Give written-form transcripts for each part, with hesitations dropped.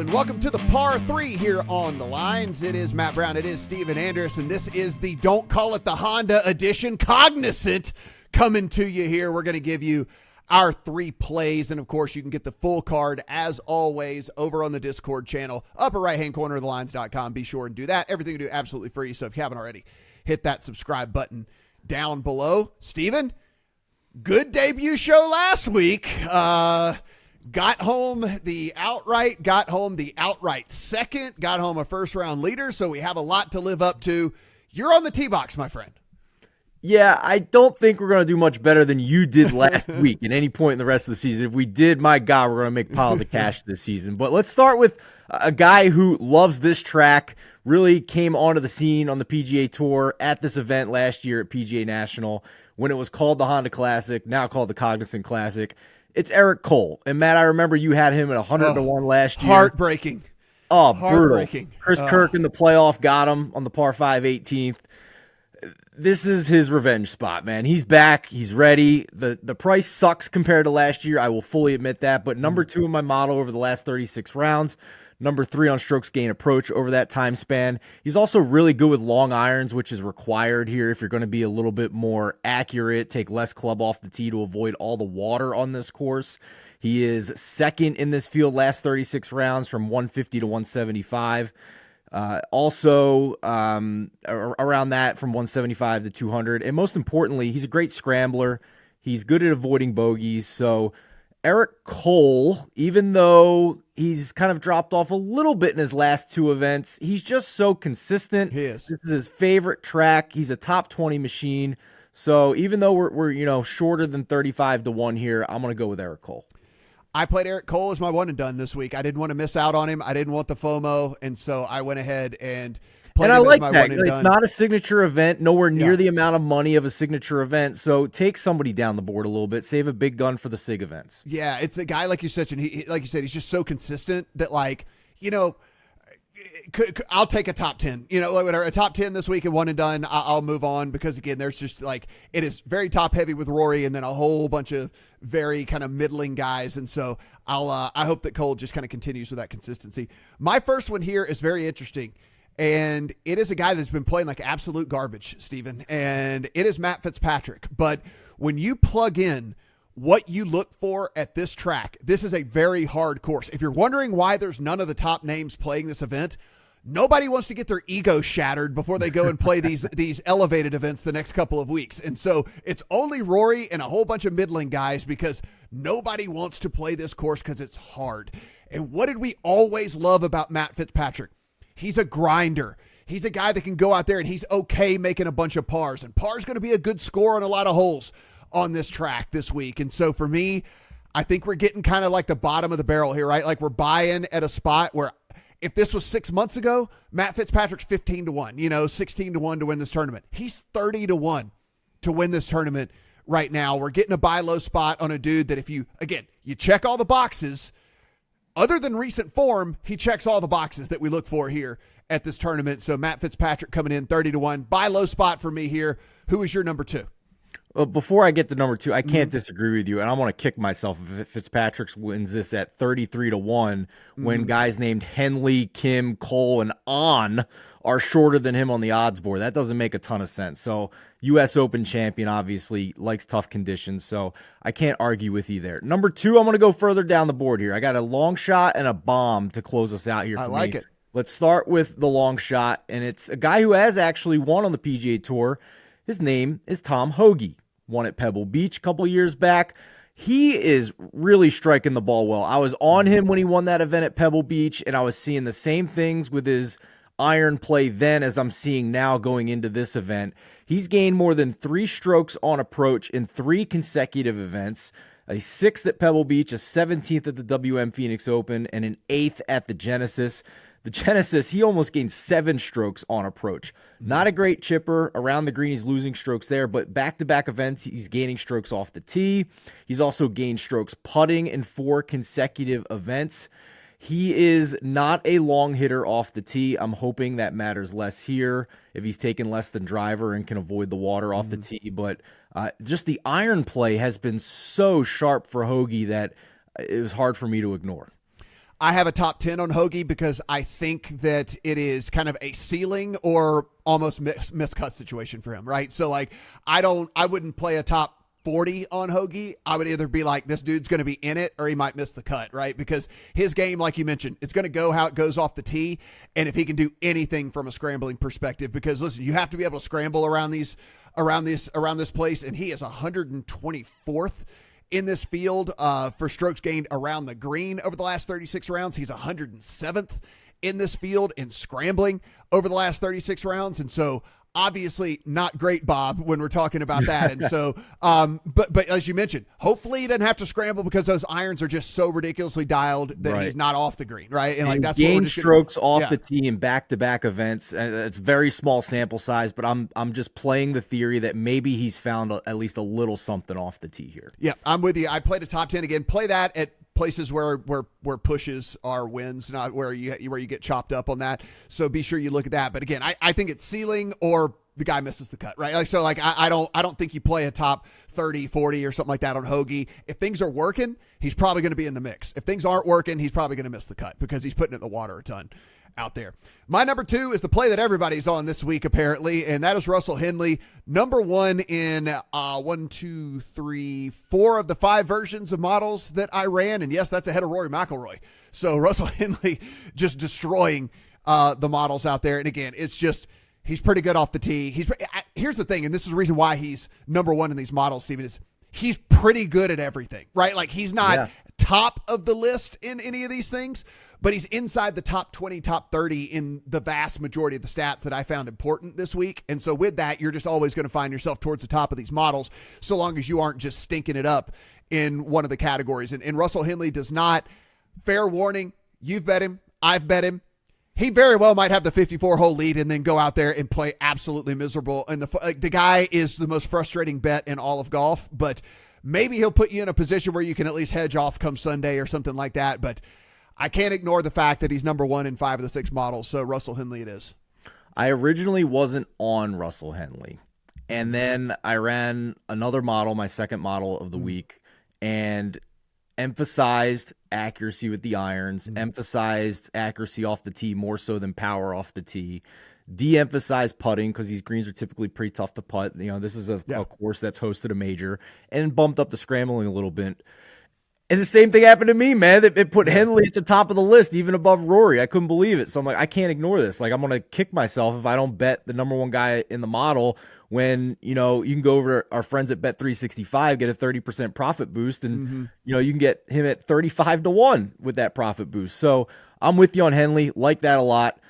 gentlemen, welcome to the Par 3 here on the lines. It is Matt Brown, it is Steven Andress, and this is the Don't Call It the Honda edition, Cognizant, coming to you here. We're going to give you our 3 plays, and of course, you can get the full card, as always, over on the Discord channel, upper right-hand corner of thelines.com. Be sure and do that. Everything you do absolutely free, so if you haven't already, hit that subscribe button down below. Steven, good debut show last week. Got home the outright second, got home a first-round leader, so we have a lot to live up to. You're on the tee box, my friend. Yeah, I don't think we're going to do much better than you did last week at any point in the rest of the season. If we did, my God, we're going to make pile of the cash this season. But let's start with a guy who loves this track, really came onto the scene on the PGA Tour at this event last year at PGA National when it was called the Honda Classic, now called the Cognizant Classic. It's Eric Cole. And Matt, I remember you had him at 100-1 last year. Heartbreaking. Oh, heartbreaking. Brutal. Chris Kirk in the playoff got him on the par 5 18th. This is his revenge spot, man. He's back. He's ready. The price sucks compared to last year. I will fully admit that. But number 2 in my model over the last 36 rounds. Number 3 on strokes gain approach over that time span. He's also really good with long irons, which is required here if you're going to be a little bit more accurate, take less club off the tee to avoid all the water on this course. He is second in this field last 36 rounds from 150 to 175. Also around that from 175 to 200. And most importantly, he's a great scrambler. He's good at avoiding bogeys. So Eric Cole, even though he's kind of dropped off a little bit in his last 2 events, he's just so consistent. He is. This is his favorite track. He's a top 20 machine. So even though we're shorter than 35-1 here, I'm going to go with Eric Cole. I played Eric Cole as my one and done this week. I didn't want to miss out on him. I didn't want the FOMO, and so I went ahead and played him as my one and done. It's not a signature event, nowhere near the amount of money of a signature event. So take somebody down the board a little bit. Save a big gun for the SIG events. Yeah, it's a guy like you said, and like you said, he's just so consistent that I'll take a top 10. A top 10 this week and one and done. I'll move on because again, there's just it is very top heavy with Rory and then a whole bunch of very kind of middling guys. And so I hope that Cole just kind of continues with that consistency. My first one here is very interesting. And it is a guy that's been playing like absolute garbage, Steven. And it is Matt Fitzpatrick. But when you plug in what you look for at this track, this is a very hard course. If you're wondering why there's none of the top names playing this event, nobody wants to get their ego shattered before they go and play these elevated events the next couple of weeks. And so it's only Rory and a whole bunch of middling guys because nobody wants to play this course because it's hard. And what did we always love about Matt Fitzpatrick? He's a grinder. He's a guy that can go out there and he's okay making a bunch of pars. And par's going to be a good score on a lot of holes on this track this week. And so for me, I think we're getting kind of like the bottom of the barrel here, right? Like we're buying at a spot where if this was 6 months ago, Matt Fitzpatrick's 15-1, 16-1 to win this tournament. He's 30-1 to win this tournament right now. We're getting a buy low spot on a dude that if you check all the boxes. Other than recent form, he checks all the boxes that we look for here at this tournament. So Matt Fitzpatrick coming in 30-1. Buy low spot for me here. Who is your number 2? Well, before I get to number 2, I can't disagree with you, and I want to kick myself if Fitzpatrick wins this at 33-1 when guys named Henley, Kim, Cole, and On are shorter than him on the odds board. That doesn't make a ton of sense. So U.S. Open champion obviously likes tough conditions, so I can't argue with you there. Number 2, I'm going to go further down the board here. I got a long shot and a bomb to close us out here. I like it. Let's start with the long shot, and it's a guy who has actually won on the PGA Tour. His name is Tom Hoge. Won at Pebble Beach a couple years back. He is really striking the ball well. I was on him when he won that event at Pebble Beach, and I was seeing the same things with his iron play then as I'm seeing now going into this event. He's gained more than 3 strokes on approach in 3 consecutive events. A 6th at Pebble Beach, a 17th at the WM Phoenix Open, and an 8th at the Genesis. The Genesis, he almost gained 7 strokes on approach. Not a great chipper. Around the green, he's losing strokes there, but back-to-back events, he's gaining strokes off the tee. He's also gained strokes putting in 4 consecutive events. He is not a long hitter off the tee. I'm hoping that matters less here if he's taking less than driver and can avoid the water off the tee. But just the iron play has been so sharp for Hoge that it was hard for me to ignore. I have a top 10 on Hoagie because I think that it is kind of a ceiling or almost miscut situation for him, right? So like, I wouldn't play a top 40 on Hoagie. I would either be like, this dude's going to be in it or he might miss the cut, right? Because his game, like you mentioned, it's going to go how it goes off the tee. And if he can do anything from a scrambling perspective, because listen, you have to be able to scramble around this place. And he is 124th in this field for strokes gained around the green over the last 36 rounds. He's 107th in this field in scrambling over the last 36 rounds. And so obviously not great, Bob, when we're talking about that. And so, but as you mentioned, hopefully he doesn't have to scramble because those irons are just so ridiculously dialed that he's not off the green, right? And like that's gain what we're strokes off the tee in back-to-back events. It's very small sample size, but I'm just playing the theory that maybe he's found at least a little something off the tee here. Yeah, I'm with you. I played a top 10 again. Play that at places where pushes are wins, not where you get chopped up on that. So be sure you look at that. But again, I think it's ceiling or the guy misses the cut, right? Like, so like, I don't think you play a top 30, 40 or something like that on Hoagie. If things are working, he's probably going to be in the mix. If things aren't working, he's probably going to miss the cut because he's putting it in the water a ton out there. My number 2 is the play that everybody's on this week, apparently, and that is Russell Henley, number 1 in 4 of the 5 versions of models that I ran. And yes, that's ahead of Rory McIlroy. So Russell Henley just destroying the models out there. And again, it's just, he's pretty good off the tee. Here's the thing, and this is the reason why he's number 1 in these models, Steven, is he's pretty good at everything, right? Like he's not top of the list in any of these things, but he's inside the top 20, top 30 in the vast majority of the stats that I found important this week. And so with that, you're just always going to find yourself towards the top of these models, so long as you aren't just stinking it up in one of the categories. And Russell Henley does not, fair warning, you've bet him, I've bet him. He very well might have the 54-hole lead and then go out there and play absolutely miserable. And the guy is the most frustrating bet in all of golf, but maybe he'll put you in a position where you can at least hedge off come Sunday or something like that. But I can't ignore the fact that he's number 1 in 5 of the 6 models. So Russell Henley it is. I originally wasn't on Russell Henley. And then I ran another model, my second model of the week, and emphasized accuracy with the irons, emphasized accuracy off the tee more so than power off the tee, de-emphasized putting because these greens are typically pretty tough to putt. You know, this is a course that's hosted a major, and bumped up the scrambling a little bit. And the same thing happened to me, man. It put Henley at the top of the list, even above Rory. I couldn't believe it. So I'm like, I can't ignore this. Like, I'm going to kick myself if I don't bet the number 1 guy in the model when, you know, you can go over to our friends at Bet365, get a 30% profit boost, and, you know, you can get him at 35-1 with that profit boost. So I'm with you on Henley. Like that a lot.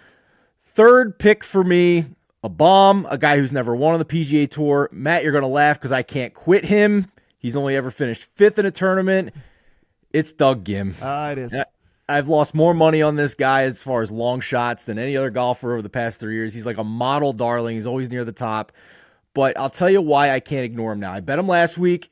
Third pick for me, a bomb, a guy who's never won on the PGA Tour. Matt, you're going to laugh because I can't quit him. He's only ever finished 5th in a tournament. It's Doug Gim. It is. I've lost more money on this guy as far as long shots than any other golfer over the past 3 years. He's like a model darling. He's always near the top. But I'll tell you why I can't ignore him now. I bet him last week.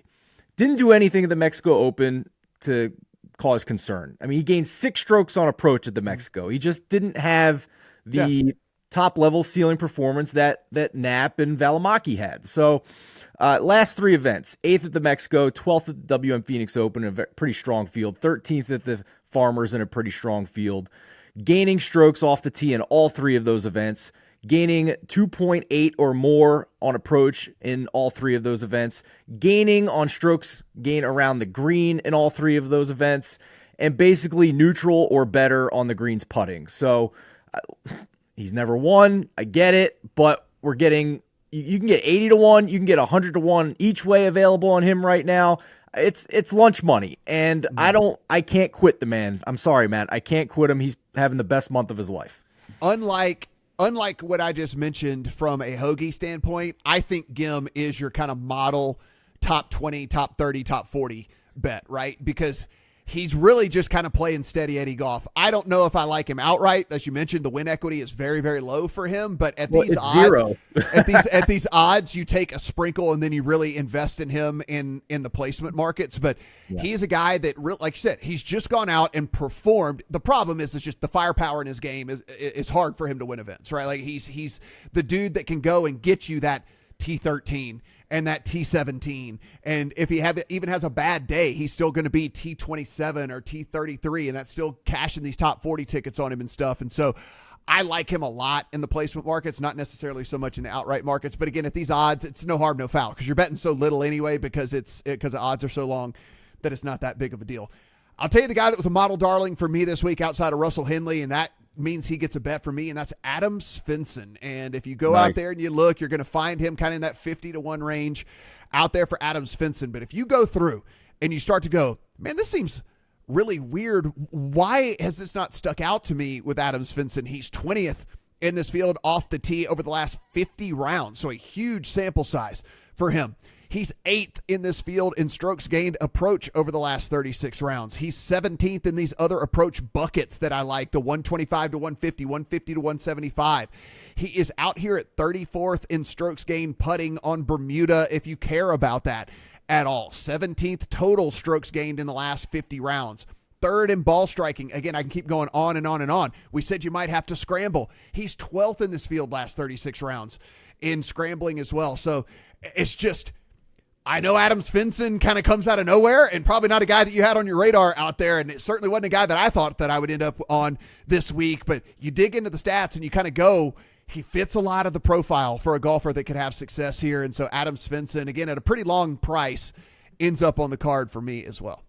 Didn't do anything at the Mexico Open to cause concern. I mean, he gained 6 strokes on approach at the Mexico. He just didn't have the top-level ceiling performance that Knapp and Valimaki had. So last 3 events, 8th at the Mexico, 12th at the WM Phoenix Open, a pretty strong field, 13th at the Farmers in a pretty strong field, gaining strokes off the tee in all 3 of those events, gaining 2.8 or more on approach in all 3 of those events, gaining on strokes gain around the green in all 3 of those events, and basically neutral or better on the greens putting. So he's never won. I get it, but we're getting, you can get 80-1, you can get 100-1 each way available on him right now. It's lunch money, and I can't quit the man. I'm sorry, Matt. I can't quit him. He's having the best month of his life. Unlike what I just mentioned from a Hoagie standpoint, I think Gim is your kind of model top 20, top 30, top 40 bet, right? Because he's really just kind of playing steady Eddie golf. I don't know if I like him outright. As you mentioned, the win equity is very, very low for him. But at these odds, 0. at these odds, you take a sprinkle and then you really invest in him in the placement markets. But he's a guy that, like you said, he's just gone out and performed. The problem is, it's just the firepower in his game is hard for him to win events, right? Like he's the dude that can go and get you that T13 and that T17. And if he even has a bad day, he's still going to be T27 or T33, and that's still cashing these top 40 tickets on him and stuff. And so I like him a lot in the placement markets, not necessarily so much in the outright markets. But again, at these odds, it's no harm, no foul, because you're betting so little anyway because the odds are so long that it's not that big of a deal. I'll tell you the guy that was a model darling for me this week outside of Russell Henley, and that means he gets a bet for me, and that's Adam Svensson. And if you go out there and you look, you're going to find him kind of in that 50-1 range out there for Adam Svensson. But if you go through and you start to go, man, this seems really weird. Why has this not stuck out to me with Adam Svensson? He's 20th in this field off the tee over the last 50 rounds, so a huge sample size for him. He's 8th in this field in strokes gained approach over the last 36 rounds. He's 17th in these other approach buckets that I like, the 125 to 150, 150 to 175. He is out here at 34th in strokes gained putting on Bermuda, if you care about that at all. 17th total strokes gained in the last 50 rounds. 3rd in ball striking. Again, I can keep going on and on and on. We said you might have to scramble. He's 12th in this field last 36 rounds in scrambling as well. So it's just, I know Adam Svensson kind of comes out of nowhere and probably not a guy that you had on your radar out there. And it certainly wasn't a guy that I thought that I would end up on this week, but you dig into the stats and you kind of go, he fits a lot of the profile for a golfer that could have success here. And so Adam Svensson, again, at a pretty long price, ends up on the card for me as well.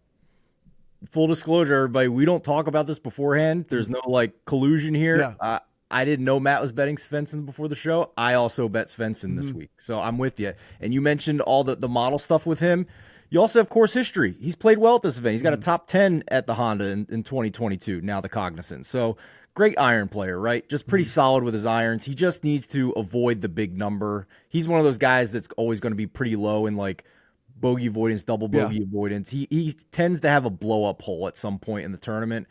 Full disclosure, everybody, we don't talk about this beforehand. There's no collusion here. Yeah. I didn't know Matt was betting Svensson before the show. I also bet Svensson this week. So I'm with you. And you mentioned all the model stuff with him. You also have course history. He's played well at this event. He's got a top 10 at the Honda in 2022, now the Cognizant. So great iron player, right? Just pretty solid with his irons. He just needs to avoid the big number. He's one of those guys that's always going to be pretty low in bogey avoidance, double bogey avoidance. He tends to have a blow-up hole at some point in the tournament.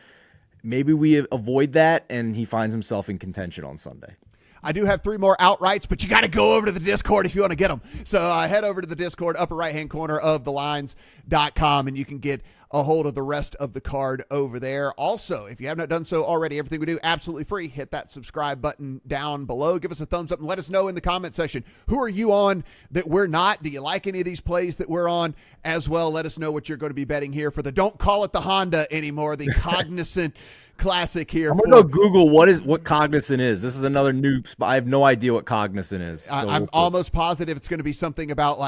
Maybe we avoid that, and he finds himself in contention on Sunday. I do have 3 more outrights, but you got to go over to the Discord if you want to get them. So head over to the Discord, upper right-hand corner of thelines.com, and you can get a hold of the rest of the card over there. Also, if you have not done so already, everything we do absolutely free. Hit that subscribe button down below. Give us a thumbs up and let us know in the comment section. Who are you on that we're not? Do you like any of these plays that we're on as well? Let us know what you're going to be betting here for the, don't call it the Honda anymore, the Cognizant Classic here. I'm going to go Google what Cognizant is. This is another new spot. I have no idea what Cognizant is. So I'm almost positive it's going to be something about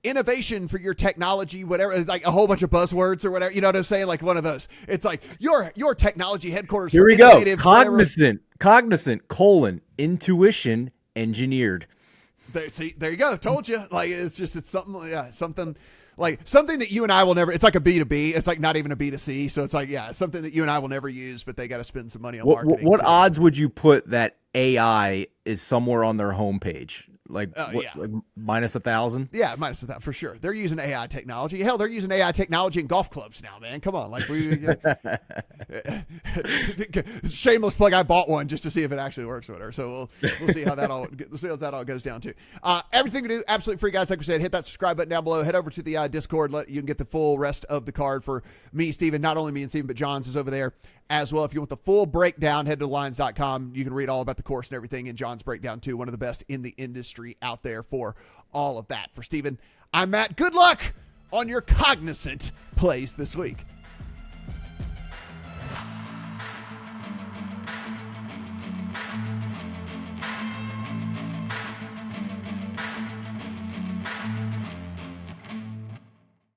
innovation for your technology, whatever, a whole bunch of buzzwords or whatever. You know what I'm saying? One of those. It's your technology headquarters. Here we go. Cognizant, intuition engineered. There you go. Told you. It's something that you and I will never, it's like a B2B. It's not even a B2C. So it's something that you and I will never use, but they got to spend some money on marketing. What odds would you put that AI is somewhere on their homepage? Minus 1,000? Yeah, minus 1,000 for sure. They're using AI technology. Hell, they're using AI technology in golf clubs now, man. Come on, shameless plug. I bought one just to see if it actually works with her. So we'll see how that all goes down too. Everything we do absolutely free, guys. Like we said, hit that subscribe button down below. Head over to the Discord. You can get the full rest of the card for me, Steven. Not only me and Steven, but John's is over there as well. If you want the full breakdown, head to thelines.com. You can read all about the course and everything in John's breakdown too. One of the best in the industry out there for all of that. For Steven, I'm Matt. Good luck on your Cognizant plays this week.